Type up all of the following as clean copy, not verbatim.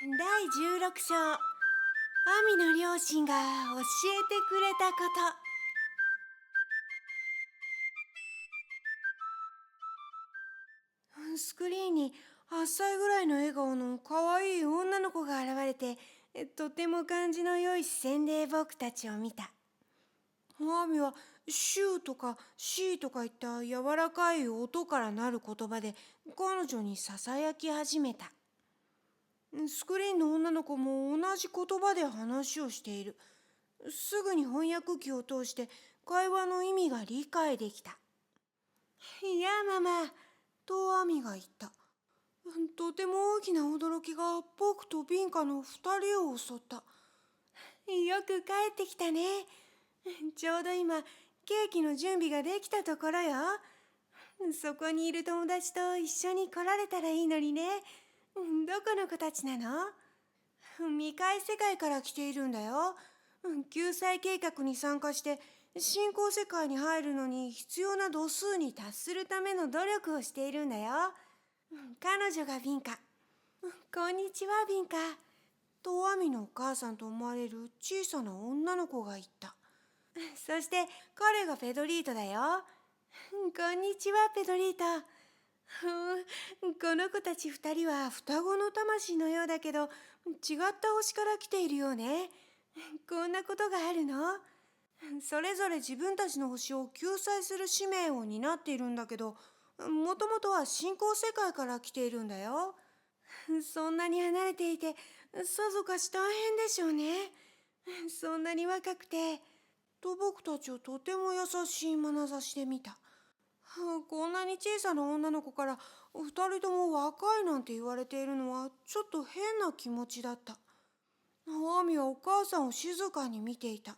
第16章、アミの両親が教えてくれたこと。スクリーンに8歳ぐらいの笑顔の可愛い女の子が現れて、とても感じの良い視線で僕たちを見た。アミはシューとかシーとかいった柔らかい音からなる言葉で彼女にささやき始めた。スクリーンの女の子も同じ言葉で話をしている。すぐに翻訳機を通して会話の意味が理解できた。いやママ、とアミが言った。とても大きな驚きが僕とビンカの二人を襲った。よく帰ってきたね。ちょうど今、ケーキの準備ができたところよ。そこにいる友達と一緒に来られたらいいのにね。どこの子たちなの？未開世界から来ているんだよ。救済計画に参加して新興世界に入るのに必要な度数に達するための努力をしているんだよ。彼女がビンカ。こんにちはビンカ。とアミのお母さんと思われる小さな女の子が言った。そして彼がペドリートだよ。こんにちはペドリート。この子たち二人は双子の魂のようだけど、違った星から来ているようね。こんなことがあるの？それぞれ自分たちの星を救済する使命を担っているんだけど、もともとは新興世界から来ているんだよ。そんなに離れていて、さぞかし大変でしょうね。そんなに若くて、と僕たちをとても優しい眼差しで見た。こんなに小さな女の子から二人とも若いなんて言われているのはちょっと変な気持ちだった。アミはお母さんを静かに見ていた。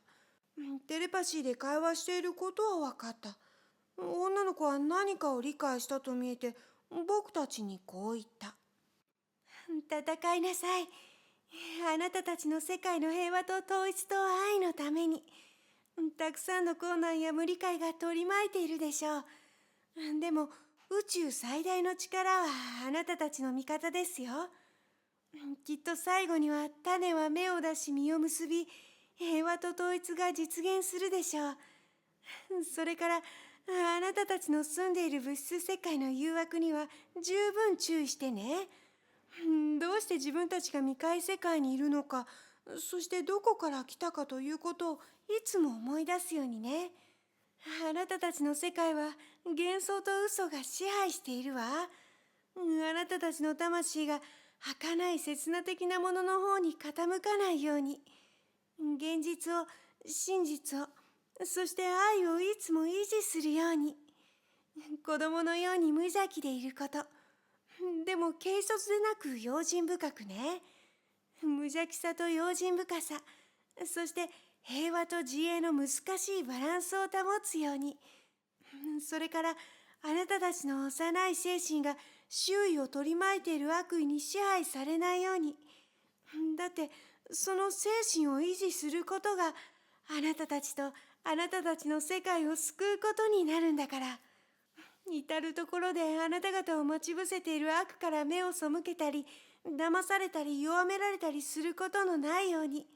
テレパシーで会話していることは分かった。女の子は何かを理解したと見えて僕たちにこう言った。戦いなさい。あなたたちの世界の平和と統一と愛のために。たくさんの困難や無理解が取り巻いているでしょう。でも宇宙最大の力はあなたたちの味方ですよ。きっと最後には種は芽を出し実を結び、平和と統一が実現するでしょう。それからあなたたちの住んでいる物質世界の誘惑には十分注意してね。どうして自分たちが未開世界にいるのか、そしてどこから来たかということをいつも思い出すようにね。あなたたちの世界は幻想と嘘が支配しているわ。あなたたちの魂が儚い刹那的なものの方に傾かないように。現実を、真実を、そして愛をいつも維持するように。子供のように無邪気でいること。でも軽率でなく用心深くね。無邪気さと用心深さ、そして平和と自衛の難しいバランスを保つように。それからあなたたちの幼い精神が周囲を取り巻いている悪意に支配されないように。だってその精神を維持することがあなたたちとあなたたちの世界を救うことになるんだから。至るところであなた方を待ち伏せている悪から目を背けたり、騙されたり弱められたりすることのないように。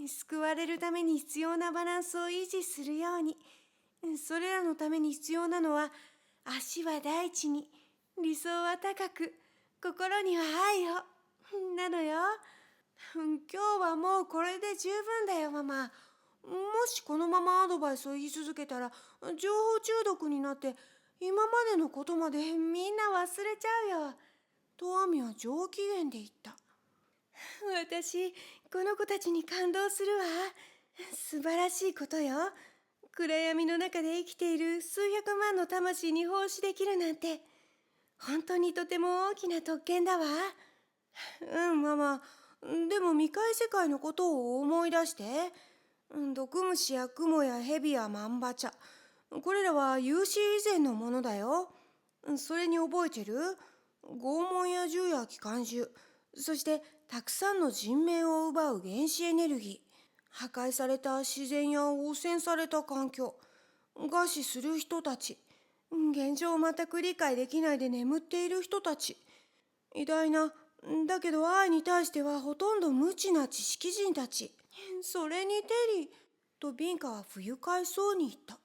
救われるために必要なバランスを維持するように。それらのために必要なのは、足は大地に、理想は高く、心には愛を、なのよ。今日はもうこれで十分だよ、ママ。もしこのままアドバイスを言い続けたら、情報中毒になって、今までのことまでみんな忘れちゃうよ。とアミは上機嫌で言った。私、この子たちに感動するわ。素晴らしいことよ。暗闇の中で生きている数百万の魂に奉仕できるなんて、本当にとても大きな特権だわ。ママ。でも未開世界のことを思い出して。毒虫やクモやヘビやマンバチャ。これらは有史以前のものだよ。それに覚えてる？拷問や銃や機関銃。そしてたくさんの人命を奪う原子エネルギー。破壊された自然や汚染された環境。餓死する人たち。現状を全く理解できないで眠っている人たち。偉大なだけど愛に対してはほとんど無知な知識人たち。それにテリー、とビンカは不愉快そうに言った。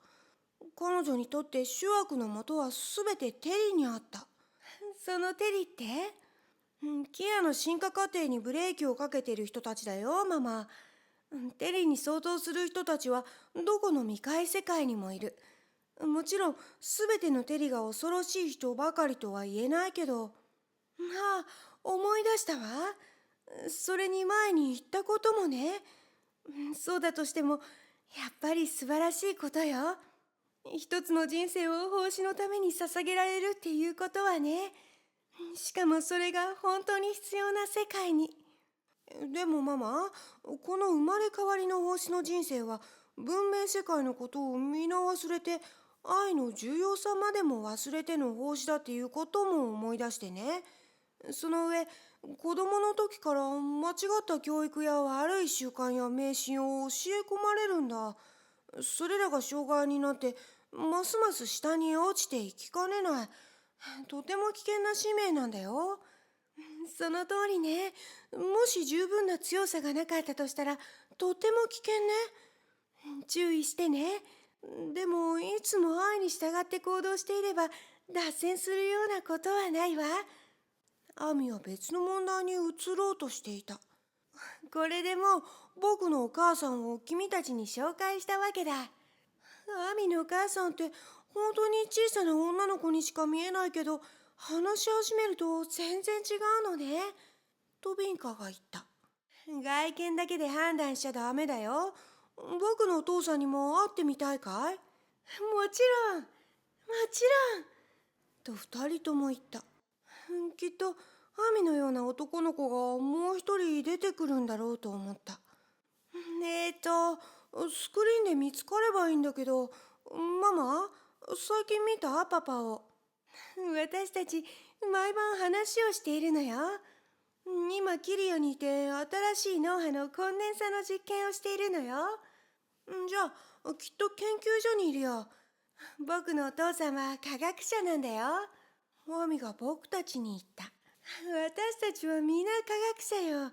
彼女にとって諸悪のもとはすべてテリーにあった。そのテリーって？キアの進化過程にブレーキをかけている人たちだよ、ママ。テリーに相当する人たちはどこの未開世界にもいる。もちろんすべてのテリーが恐ろしい人ばかりとは言えないけど。ああ、思い出したわ。それに前に言ったこともね。そうだとしてもやっぱり素晴らしいことよ。一つの人生を奉仕のために捧げられるっていうことはね。しかもそれが本当に必要な世界に。でもママ、この生まれ変わりの奉仕の人生は文明世界のことを皆忘れて、愛の重要さまでも忘れての奉仕だっていうことも思い出してね。その上、子供の時から間違った教育や悪い習慣や迷信を教え込まれるんだ。それらが障害になって、ますます下に落ちていきかねない。とても危険な使命なんだよ。その通りね。もし十分な強さがなかったとしたら、とても危険ね。注意してね。でも、いつも愛に従って行動していれば、脱線するようなことはないわ。アミは別の問題に移ろうとしていた。これでもう僕のお母さんを君たちに紹介したわけだ。アミのお母さんって本当に小さな女の子にしか見えないけど、話し始めると全然違うのね。とビンカが言った。外見だけで判断しちゃダメだよ。僕のお父さんにも会ってみたいかい？もちろん、もちろん。と二人とも言った。きっとアミのような男の子がもう一人出てくるんだろうと思った。スクリーンで見つかればいいんだけど、ママ、最近見たパパを。私たち毎晩話をしているのよ。今キリオにいて新しい脳波のコンデンサの実験をしているのよ。じゃあきっと研究所にいるよ。僕のお父さんは科学者なんだよ。マミが僕たちに言った。私たちは皆科学者よ。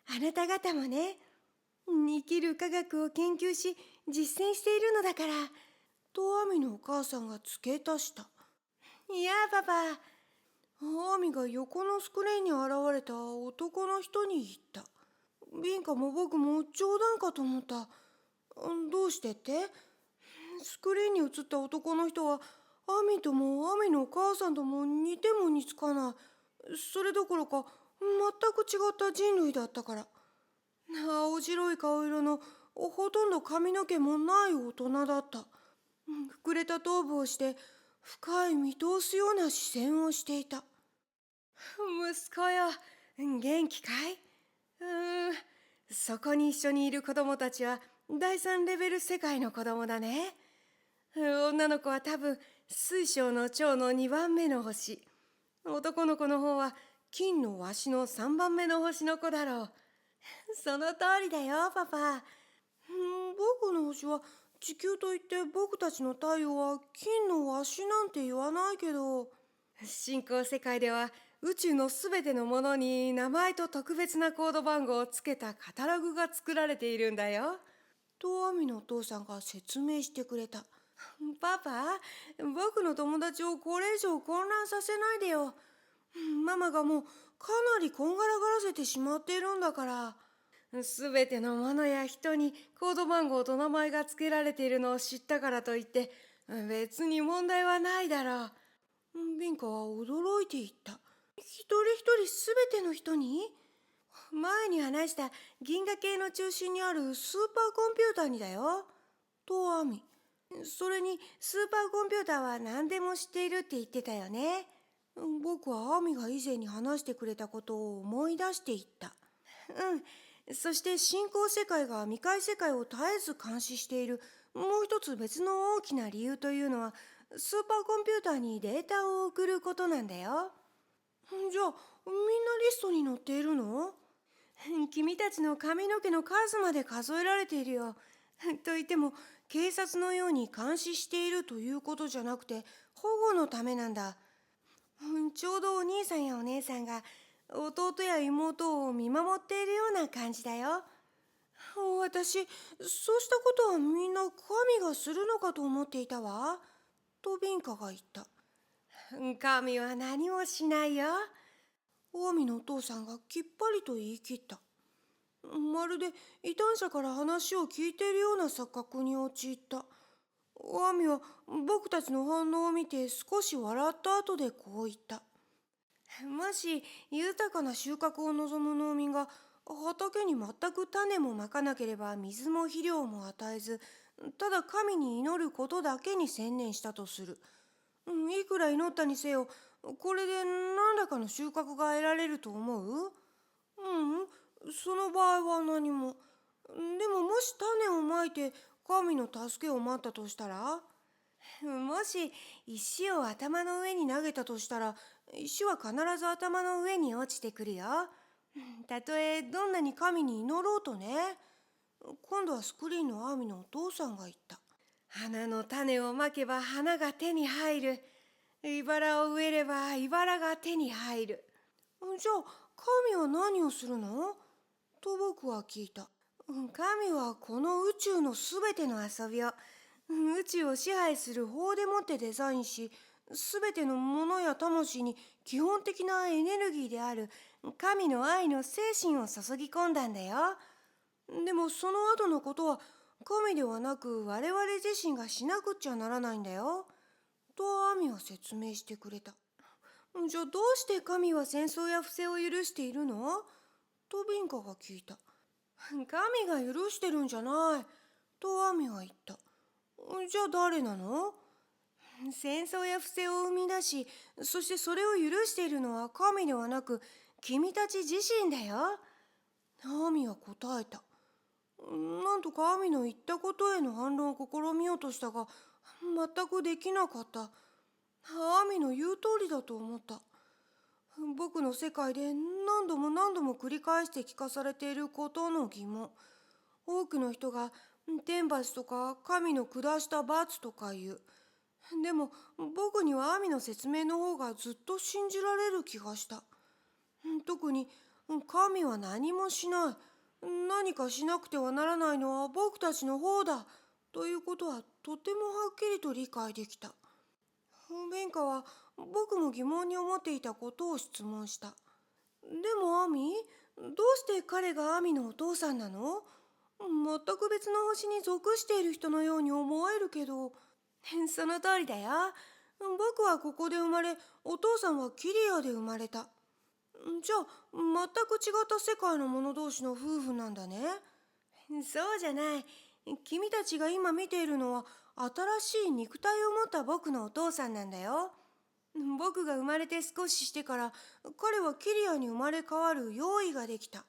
あなた方もね。生きる科学を研究し実践しているのだから。とアミのお母さんが付け足した。いやパパ。アミが横のスクリーンに現れた男の人に言った。ビンカも僕も冗談かと思った。どうしてって？スクリーンに映った男の人はアミともアミのお母さんとも似ても似つかない。それどころか全く違った人類だったから。青白い顔色のほとんど髪の毛もない大人だった。膨れた頭部をして深い見通すような視線をしていた。息子よ、元気かい？そこに一緒にいる子供たちは第三レベル世界の子供だね。女の子は多分水晶の蝶の2番目の星。男の子の方は金のワシの3番目の星の子だろう。その通りだよパパ。僕の星は地球といって僕たちの太陽は金のワシなんて言わないけど、信仰世界では宇宙のすべてのものに名前と特別なコード番号をつけたカタログが作られているんだよ。とアミのお父さんが説明してくれた。パパ、僕の友達をこれ以上混乱させないでよ。ママがもうかなりこんがらがらせてしまっているんだから。すべてのものや人にコード番号と名前が付けられているのを知ったからといって別に問題はないだろう。ビンカは驚いていった。一人一人すべての人に？前に話した銀河系の中心にあるスーパーコンピューターにだよ。とアミ。それにスーパーコンピューターは何でも知っているって言ってたよね。僕はアミが以前に話してくれたことを思い出していった。そして信仰世界が未開世界を絶えず監視しているもう一つ別の大きな理由というのは、スーパーコンピューターにデータを送ることなんだよ。じゃあみんなリストに載っているの？君たちの髪の毛の数まで数えられているよ。と言っても警察のように監視しているということじゃなくて保護のためなんだ。ちょうどお兄さんやお姉さんが弟や妹を見守っているような感じだよ。私、そうしたことはみんな神がするのかと思っていたわ。とビンカが言った。神は何もしないよ。オアミのお父さんがきっぱりと言い切った。まるで異端者から話を聞いているような錯覚に陥った。オアミは僕たちの反応を見て少し笑った後でこう言った。もし豊かな収穫を望む農民が畑に全く種もまかなければ水も肥料も与えず、ただ神に祈ることだけに専念したとする。いくら祈ったにせよ、これで何らかの収穫が得られると思う？その場合は何も。でももし種をまいて神の助けを待ったとしたら、もし石を頭の上に投げたとしたら、石は必ず頭の上に落ちてくるよ。たとえどんなに神に祈ろうとね。今度はスクリーンのアーミのお父さんが言った。花の種をまけば花が手に入る。茨を植えれば茨が手に入る。じゃあ神は何をするの？と僕は聞いた。神はこの宇宙のすべての遊びを、宇宙を支配する法でもってデザインし、すべてのものや魂に基本的なエネルギーである神の愛の精神を注ぎ込んだんだよ。でもその後のことは神ではなく我々自身がしなくっちゃならないんだよ。とアミは説明してくれた。じゃあどうして神は戦争や不正を許しているの？とビンカが聞いた。神が許してるんじゃない。とアミは言った。じゃあ誰なの？戦争や不正を生み出し、そしてそれを許しているのは神ではなく君たち自身だよ。アミは答えた。なんとかアミの言ったことへの反論を試みようとしたが、全くできなかった。アミの言う通りだと思った。僕の世界で何度も何度も繰り返して聞かされていることの疑問。多くの人が天罰とか神の下した罰とか言う。でも僕にはアミの説明の方がずっと信じられる気がした。特に神は何もしない。何かしなくてはならないのは僕たちの方だ。ということはとてもはっきりと理解できた。ベンカは僕も疑問に思っていたことを質問した。でもアミ、どうして彼がアミのお父さんなの？全く別の星に属している人のように思えるけど。その通りだよ。僕はここで生まれ、お父さんはキリアで生まれた。じゃあ全く違った世界の者同士の夫婦なんだね。そうじゃない。君たちが今見ているのは新しい肉体を持った僕のお父さんなんだよ。僕が生まれて少ししてから彼はキリアに生まれ変わる用意ができた。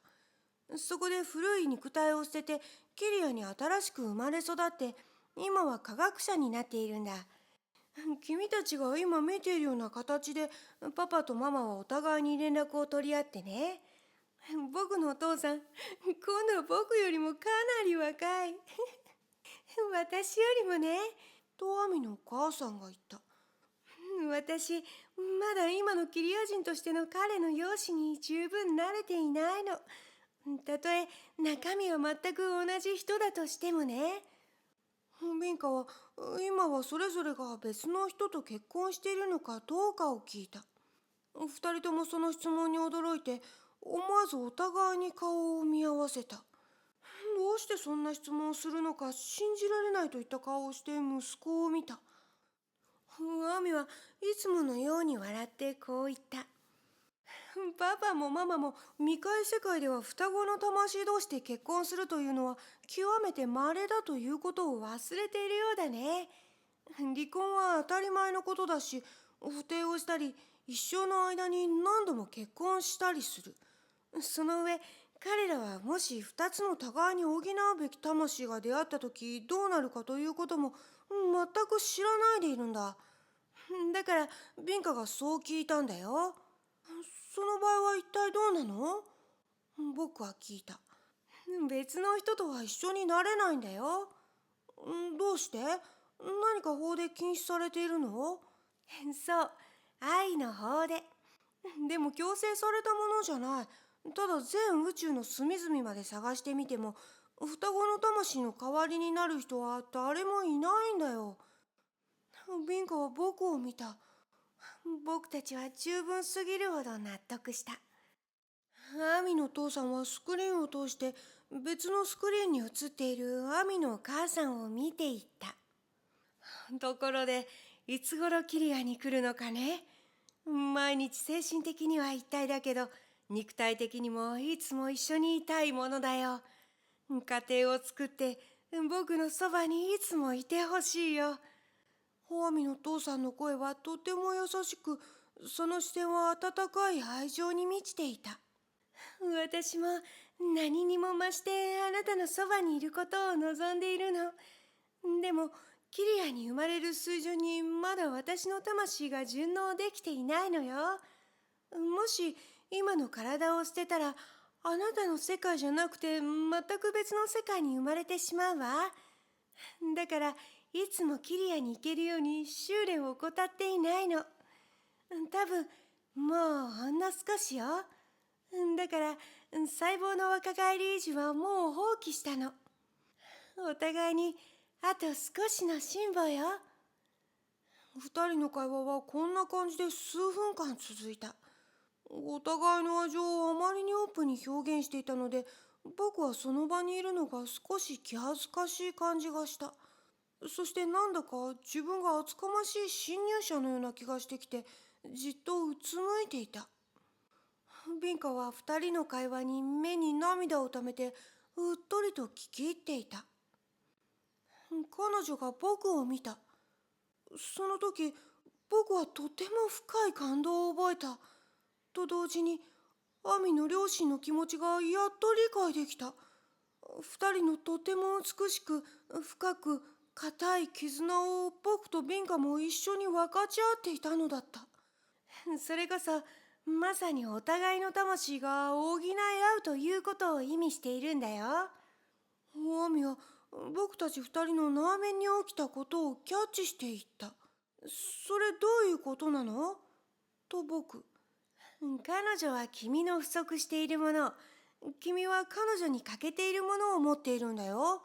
そこで古い肉体を捨ててキリアに新しく生まれ育って今は科学者になっているんだ。君たちが今見ているような形でパパとママはお互いに連絡を取り合ってね。僕のお父さん、今度は僕よりもかなり若い。私よりもね。とアミのお母さんが言った。私、まだ今のキリア人としての彼の容姿に十分慣れていないの。たとえ中身は全く同じ人だとしてもね。ビンカは今はそれぞれが別の人と結婚しているのかどうかを聞いた。二人ともその質問に驚いて思わずお互いに顔を見合わせた。どうしてそんな質問をするのか信じられないといった顔をして息子を見た。アミはいつものように笑ってこう言った。パパもママも未開世界では双子の魂同士で結婚するというのは極めて稀だということを忘れているようだね。離婚は当たり前のことだし、不貞をしたり一生の間に何度も結婚したりする。その上彼らはもし二つの互いに補うべき魂が出会った時どうなるかということも全く知らないでいるんだ。だからビンカがそう聞いたんだよ。その場合は一体どうなの？僕は聞いた。別の人とは一緒になれないんだよ。どうして？何か法で禁止されているの？そう、愛の法で。でも強制されたものじゃない。ただ全宇宙の隅々まで探してみても、双子の魂の代わりになる人は誰もいないんだよ。ビンカは僕を見た。僕たちは十分すぎるほど納得した。アミの父さんはスクリーンを通して別のスクリーンに映っているアミのお母さんを見ていった。ところで、いつ頃キリアに来るのかね。毎日精神的には一体だけど、肉体的にもいつも一緒にいたいものだよ。家庭を作って僕のそばにいつもいてほしいよ。ホアミの父さんの声はとても優しく、その視線は温かい愛情に満ちていた。私も何にも増してあなたのそばにいることを望んでいるの。でもキリアに生まれる水準にまだ私の魂が順応できていないのよ。もし今の体を捨てたら、あなたの世界じゃなくて全く別の世界に生まれてしまうわ。だからいつもキリアに行けるように修練を怠っていないの。多分もうほんの少しよ。だから細胞の若返り維持はもう放棄したの。お互いにあと少しの辛抱よ。二人の会話はこんな感じで数分間続いた。お互いの愛情をあまりにオープンに表現していたので、僕はその場にいるのが少し気恥ずかしい感じがした。そしてなんだか自分が厚かましい侵入者のような気がしてきて、じっとうつむいていた。ビンカは二人の会話に目に涙をためて、うっとりと聞き入っていた。彼女が僕を見た。その時、僕はとても深い感動を覚えた。と同時に、アミの両親の気持ちがやっと理解できた。二人のとても美しく、深く、固い絆を僕とビンカも一緒に分かち合っていたのだった。それこそ、まさにお互いの魂が補い合うということを意味しているんだよ。アミは僕たち二人の内面に起きたことをキャッチしていった。それどういうことなのと僕。彼女は君の不足しているもの、君は彼女に欠けているものを持っているんだよ。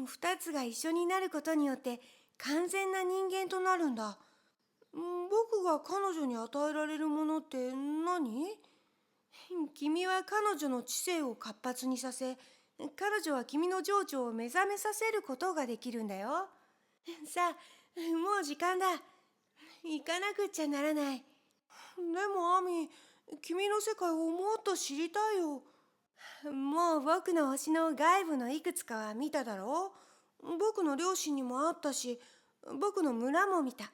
二つが一緒になることによって完全な人間となるんだ。僕が彼女に与えられるものって何？君は彼女の知性を活発にさせ、彼女は君の情緒を目覚めさせることができるんだよ。さあ、もう時間だ。行かなくっちゃならない。でもアミ、君の世界をもっと知りたいよ。もう僕の星の外部のいくつかは見ただろう。僕の両親にも会ったし、僕の村も見た。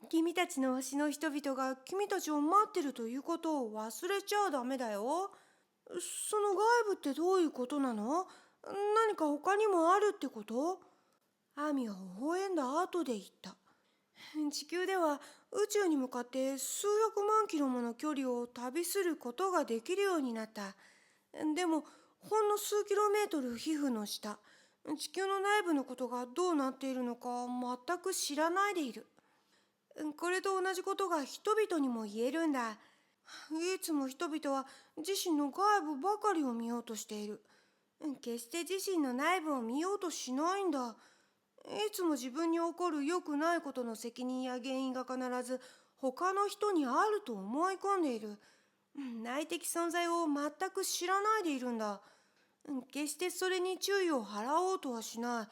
君たちの星の人々が君たちを待ってるということを忘れちゃダメだよ。その外部ってどういうことなの？何か他にもあるってこと？アミは微笑んだ後で言った。地球では宇宙に向かって数百万キロもの距離を旅することができるようになった。でもほんの数キロメートル皮膚の下、地球の内部のことがどうなっているのか全く知らないでいる。これと同じことが人々にも言えるんだ。いつも人々は自身の外部ばかりを見ようとしている。決して自身の内部を見ようとしないんだ。いつも自分に起こる良くないことの責任や原因が必ず他の人にあると思い込んでいる。内的存在を全く知らないでいるんだ。決してそれに注意を払おうとはしない。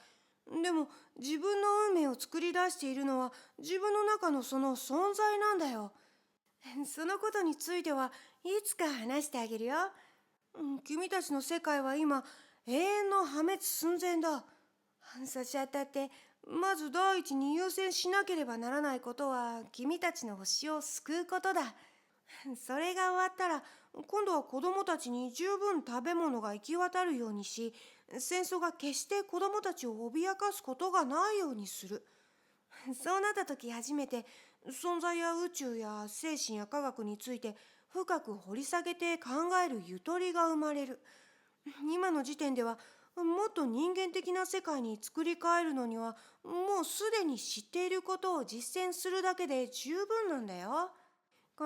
でも自分の運命を作り出しているのは自分の中のその存在なんだよ。そのことについてはいつか話してあげるよ。君たちの世界は今永遠の破滅寸前だ。差し当たってまず第一に優先しなければならないことは君たちの星を救うことだ。それが終わったら今度は子供たちに十分食べ物が行き渡るようにし、戦争が決して子供たちを脅かすことがないようにする。そうなった時初めて存在や宇宙や精神や科学について深く掘り下げて考えるゆとりが生まれる。今の時点ではもっと人間的な世界に作り変えるのにはもうすでに知っていることを実践するだけで十分なんだよ。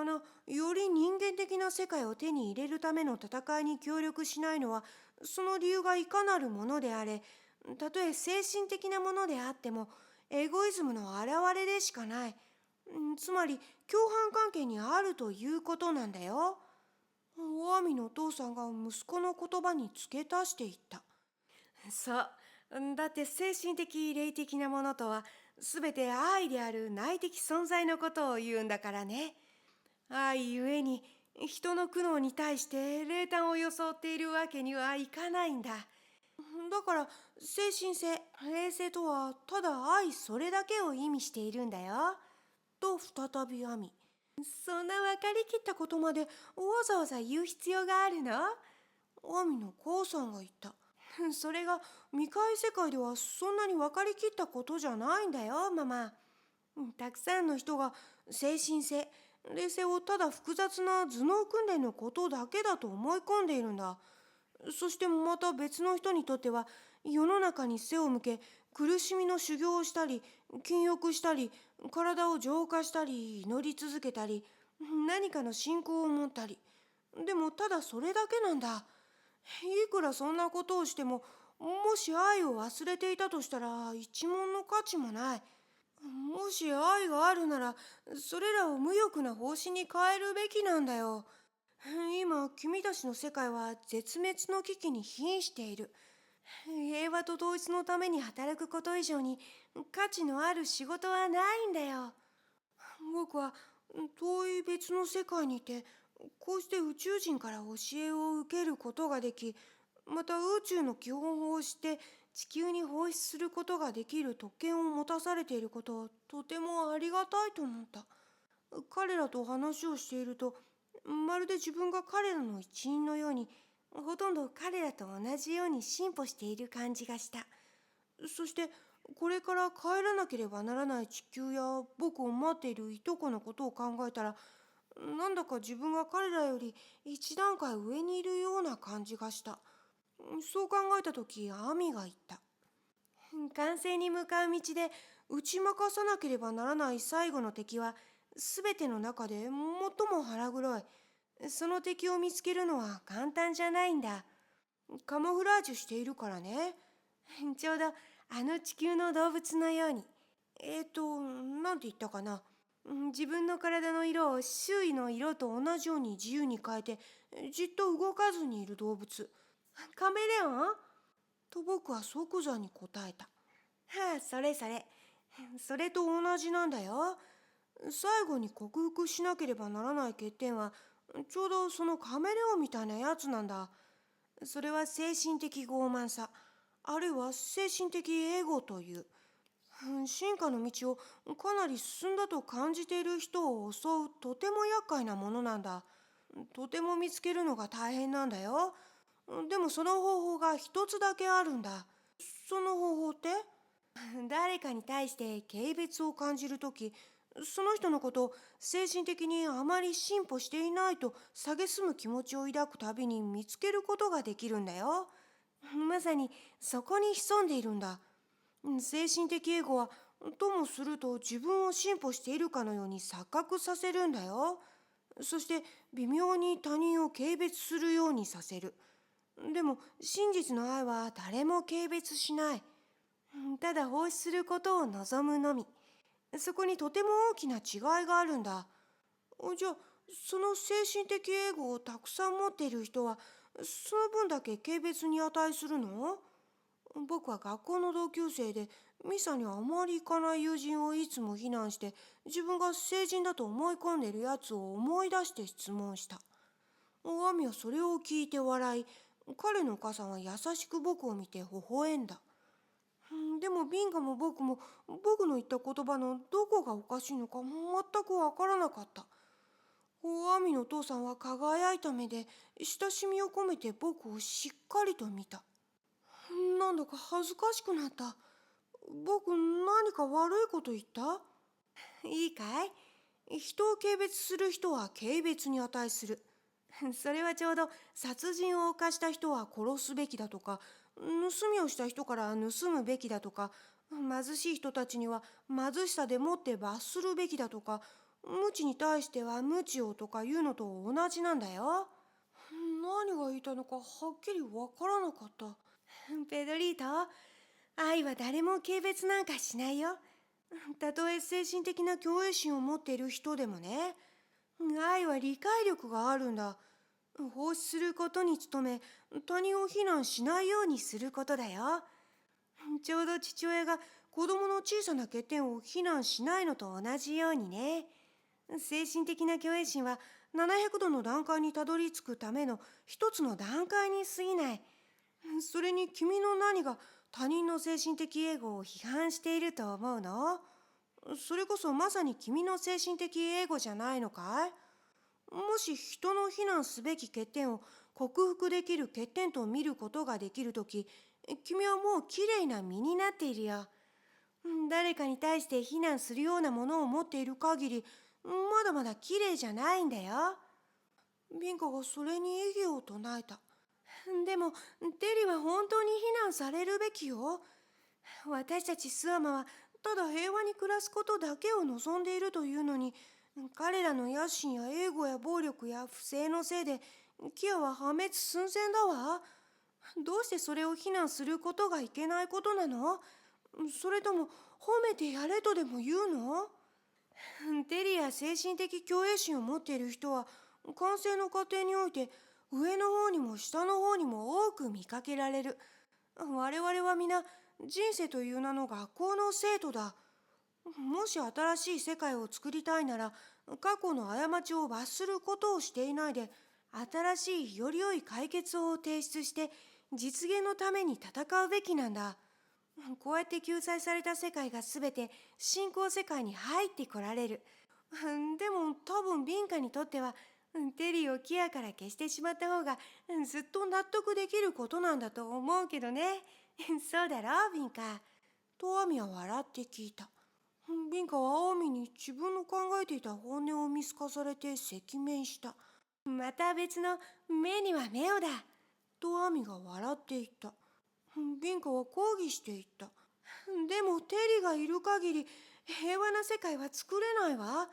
より人間的な世界を手に入れるための戦いに協力しないのは、その理由がいかなるものであれ、たとえ精神的なものであっても、エゴイズムの表れでしかない。つまり、共犯関係にあるということなんだよ。おあみのお父さんが息子の言葉に付け足していった。そう。だって精神的霊的なものとは、すべて愛である内的存在のことを言うんだからね。愛ゆえに、人の苦悩に対して冷淡を装っているわけにはいかないんだ。だから、精神性、霊性とは、ただ愛それだけを意味しているんだよ。と再びアミ。そんな分かりきったことまでわざわざ言う必要があるの？アミの母さんが言った。それが未開世界ではそんなに分かりきったことじゃないんだよ、ママ。たくさんの人が精神性、霊性をただ複雑な頭脳訓練のことだけだと思い込んでいるんだ。そしてまた別の人にとっては、世の中に背を向け苦しみの修行をしたり、禁欲したり、体を浄化したり、祈り続けたり、何かの信仰を持ったり。でもただそれだけなんだ。いくらそんなことをしても、もし愛を忘れていたとしたら一文の価値もない。もし愛があるなら、それらを無欲な奉仕に変えるべきなんだよ。今、君たちの世界は絶滅の危機に瀕している。平和と統一のために働くこと以上に価値のある仕事はないんだよ。僕は遠い別の世界にいて、こうして宇宙人から教えを受けることができ、また宇宙の基本法を知って地球に放出することができる特権を持たされていることをとてもありがたいと思った。彼らと話をしていると、まるで自分が彼らの一員のように、ほとんど彼らと同じように進歩している感じがした。そしてこれから帰らなければならない地球や僕を待っているいとこのことを考えたら、なんだか自分が彼らより一段階上にいるような感じがした。そう考えた時、アミが言った。完成に向かう道で打ち負かさなければならない最後の敵は、すべての中で最も腹黒い。その敵を見つけるのは簡単じゃないんだ。カモフラージュしているからね。ちょうどあの地球の動物のように。なんて言ったかな。自分の体の色を周囲の色と同じように自由に変えて、じっと動かずにいる動物。カメレオンと僕は即座に答えた。はあ、それそれ。それと同じなんだよ。最後に克服しなければならない欠点は、ちょうどそのカメレオンみたいなやつなんだ。それは精神的傲慢さ、あるいは精神的エゴという。進化の道をかなり進んだと感じている人を襲うとても厄介なものなんだ。とても見つけるのが大変なんだよ。でもその方法が一つだけあるんだ。その方法って？誰かに対して軽蔑を感じるとき、その人のことを精神的にあまり進歩していないと蔑む気持ちを抱くたびに見つけることができるんだよ。まさにそこに潜んでいるんだ。精神的エゴはともすると自分を進歩しているかのように錯覚させるんだよ。そして微妙に他人を軽蔑するようにさせる。でも真実の愛は誰も軽蔑しない。ただ奉仕することを望むのみ。そこにとても大きな違いがあるんだ。じゃあ、その精神的エゴをたくさん持っている人は、その分だけ軽蔑に値するの？僕は学校の同級生で、ミサにあまり行かない友人をいつも非難して、自分が成人だと思い込んでいるやつを思い出して質問した。アミはそれを聞いて笑い、彼のお母さんは優しく僕を見て微笑んだ。でもビンガも僕も僕の言った言葉のどこがおかしいのか全くわからなかった。アミのお父さんは輝いた目で親しみを込めて僕をしっかりと見た。なんだか恥ずかしくなった。僕何か悪いこと言った？いいかい？人を軽蔑する人は軽蔑に値する。それはちょうど殺人を犯した人は殺すべきだとか、盗みをした人から盗むべきだとか、貧しい人たちには貧しさでもって罰するべきだとか、無知に対しては無知をとか言うのと同じなんだよ。何が言いたいのかはっきりわからなかった。ペドリート、愛は誰も軽蔑なんかしないよ。たとえ精神的な共栄心を持っている人でもね、愛は理解力があるんだ。奉仕することに努め、他人を非難しないようにすることだよ。ちょうど父親が子供の小さな欠点を非難しないのと同じようにね。精神的な共栄心は700度の段階にたどり着くための一つの段階に過ぎない。それに君の何が他人の精神的エゴを批判していると思うの？それこそまさに君の精神的エゴじゃないのかい？もし人の非難すべき欠点を克服できる欠点と見ることができるとき、君はもうきれいな身になっているよ。誰かに対して非難するようなものを持っている限り、まだまだきれいじゃないんだよ。ビンカがそれに異議を唱えた。でも、テリは本当に非難されるべきよ。私たちスアマはただ平和に暮らすことだけを望んでいるというのに、彼らの野心やエゴや暴力や不正のせいでキアは破滅寸前だわ。どうしてそれを非難することがいけないことなの？それとも褒めてやれとでも言うの？テリや精神的共栄心を持っている人は完成の過程において上の方にも下の方にも多く見かけられる。我々は皆人生という名の学校の生徒だ。もし新しい世界を作りたいなら過去の過ちを罰することをしていないで新しいより良い解決を提出して実現のために戦うべきなんだ。こうやって救済された世界がすべて信仰世界に入ってこられる。でも多分ビンカにとってはテリーをキアから消してしまった方がずっと納得できることなんだと思うけどね。そうだろビンカ。とアミは笑って聞いた。ビンカはアミに自分の考えていた本音を見透かされて赤面した。また別の目には目をだ。とアミが笑っていった。ビンカは抗議していった。でもテリがいる限り平和な世界は作れないわ。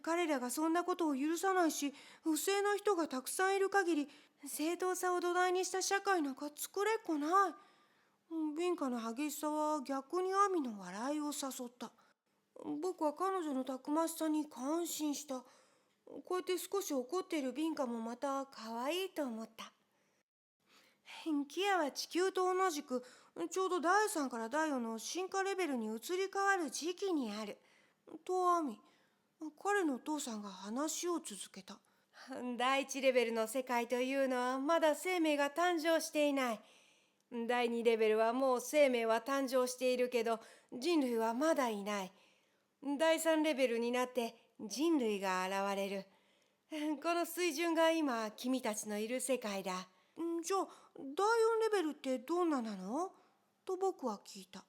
彼らがそんなことを許さないし、不正な人がたくさんいる限り正当さを土台にした社会なんか作れっこない。ビンカの激しさは逆にアミの笑いを誘った。僕は彼女のたくましさに感心した。こうやって少し怒っているビンカもまた可愛いと思った。キアは地球と同じくちょうど第3から第4の進化レベルに移り変わる時期にある。とアミ、彼のお父さんが話を続けた。第1レベルの世界というのはまだ生命が誕生していない。第2レベルはもう生命は誕生しているけど人類はまだいない。第3レベルになって人類が現れる。この水準が今君たちのいる世界だ。じゃあ第4レベルってどんななの？と僕は聞いた。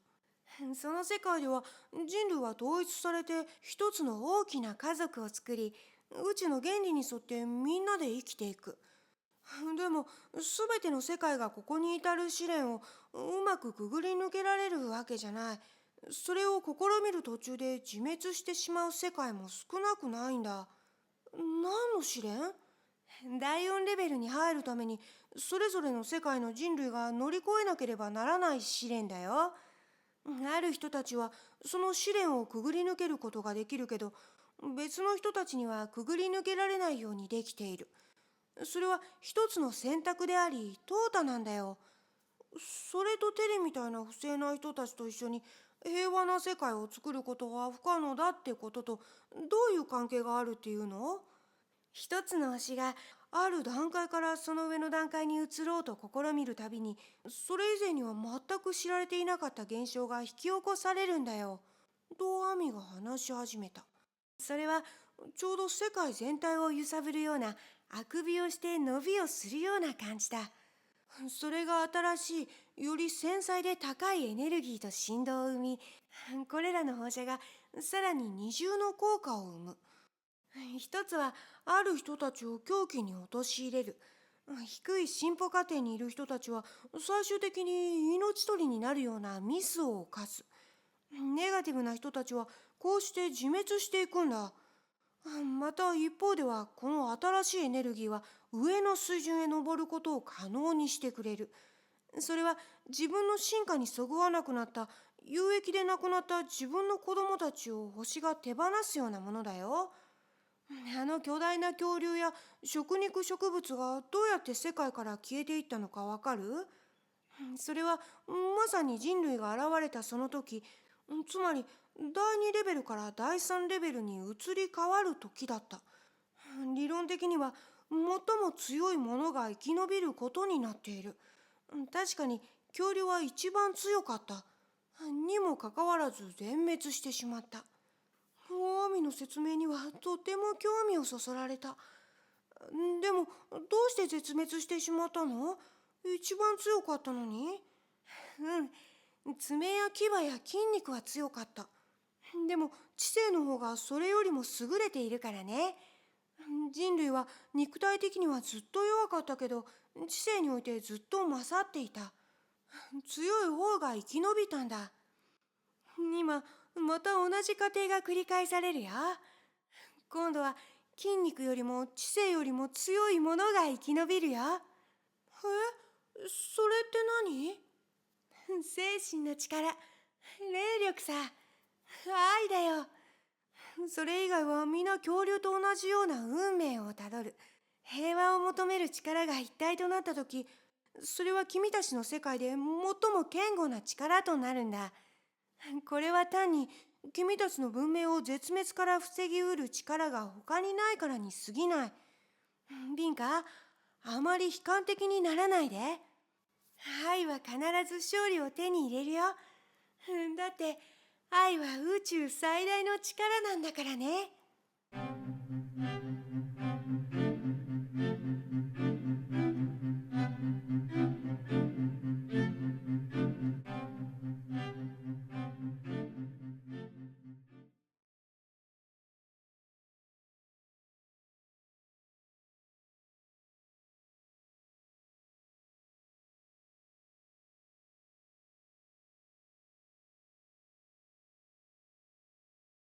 その世界では人類は統一されて一つの大きな家族を作り、宇宙の原理に沿ってみんなで生きていく。でも全ての世界がここに至る試練をうまくくぐり抜けられるわけじゃない。それを試みる途中で自滅してしまう世界も少なくないんだ。何の試練？第4レベルに入るためにそれぞれの世界の人類が乗り越えなければならない試練だよ。ある人たちはその試練をくぐり抜けることができるけど、別の人たちにはくぐり抜けられないようにできている。それは一つの選択であり淘汰なんだよ。それとテリみたいな不正な人たちと一緒に平和な世界を作ることは不可能だってこととどういう関係があるっていうの？一つの星がある段階からその上の段階に移ろうと試みるたびに、それ以前には全く知られていなかった現象が引き起こされるんだよ。とアミが話し始めた。それはちょうど世界全体を揺さぶるような、あくびをして伸びをするような感じだ。それが新しい、より繊細で高いエネルギーと振動を生み、これらの放射がさらに二重の効果を生む。一つはある人たちを狂気に陥れる。低い進歩過程にいる人たちは最終的に命取りになるようなミスを犯す。ネガティブな人たちはこうして自滅していくんだ。また一方では、この新しいエネルギーは上の水準へ上ることを可能にしてくれる。それは自分の進化にそぐわなくなった、有益でなくなった自分の子供たちを星が手放すようなものだよ。あの巨大な恐竜や食肉植物がどうやって世界から消えていったのかわかる？それはまさに人類が現れたその時、つまり第2レベルから第3レベルに移り変わる時だった。理論的には最も強いものが生き延びることになっている。確かに恐竜は一番強かった。にもかかわらず全滅してしまった。大網の説明にはとても興味をそそられた。でもどうして絶滅してしまったの？一番強かったのに。爪や牙や筋肉は強かった。でも知性の方がそれよりも優れているからね。人類は肉体的にはずっと弱かったけど、知性においてずっと勝っていた。強い方が生き延びたんだ。今また同じ過程が繰り返されるよ。今度は筋肉よりも知性よりも強いものが生き延びるよ。それって何？精神の力、霊力さ、愛だよ。それ以外は皆恐竜と同じような運命をたどる。平和を求める力が一体となったとき、それは君たちの世界で最も堅固な力となるんだ。これは単に君たちの文明を絶滅から防ぎうる力が他にないからに過ぎない。ビンカ、あまり悲観的にならないで。愛は必ず勝利を手に入れるよ。だって愛は宇宙最大の力なんだからね。